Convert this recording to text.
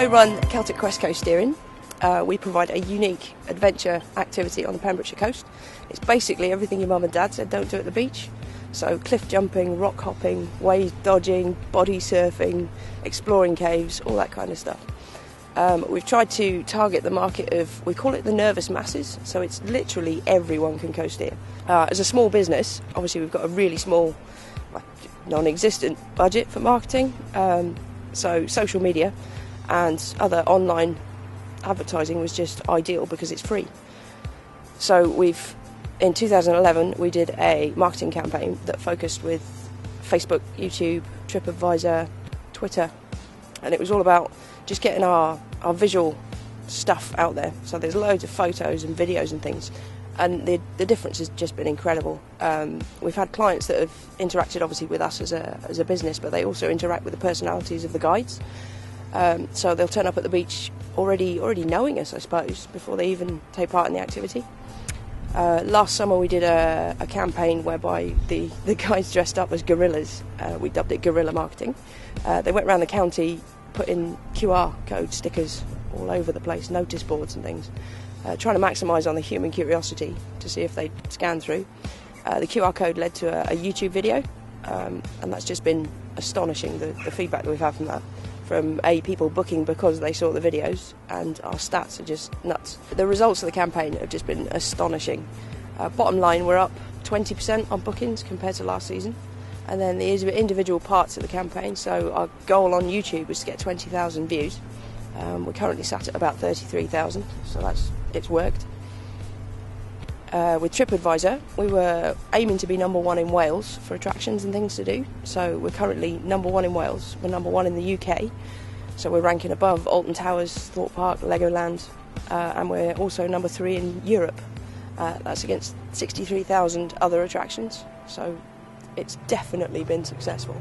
I run Celtic Quest Coasteering. We provide a unique adventure activity on the Pembrokeshire coast. It's basically everything your mum and dad said don't do at the beach. So cliff jumping, rock hopping, wave dodging, body surfing, exploring caves, all that kind of stuff. We've tried to target the market of, we call it the nervous masses, so it's literally everyone can coasteer. As a small business, obviously we've got a really small, non-existent budget for marketing, so social media and other online advertising was just ideal because it's free. So in 2011 we did a marketing campaign that focused with Facebook, YouTube, TripAdvisor, Twitter, and it was all about just getting our visual stuff out there. So there's loads of photos and videos and things, and the difference has just been incredible. We've had clients that have interacted obviously with us as a business, but they also interact with the personalities of the guides. So they'll turn up at the beach already knowing us, I suppose, before they even take part in the activity. Last summer we did a campaign whereby the guys dressed up as gorillas. We dubbed it guerrilla marketing. They went around the county putting QR code stickers all over the place, notice boards and things, trying to maximise on the human curiosity to see if they'd scan through. The QR code led to a YouTube video, and that's just been astonishing, the feedback that we've had from that. From people booking because they saw the videos, and our stats are just nuts. The results of the campaign have just been astonishing. Bottom line, we're up 20% on bookings compared to last season, and then the individual parts of the campaign. So our goal on YouTube was to get 20,000 views. We're currently sat at about 33,000, so it's worked. With TripAdvisor, we were aiming to be #1 in Wales for attractions and things to do. So we're currently #1 in Wales. We're #1 in the UK. So we're ranking above Alton Towers, Thorpe Park, Legoland, and we're also #3 in Europe. That's against 63,000 other attractions. So it's definitely been successful.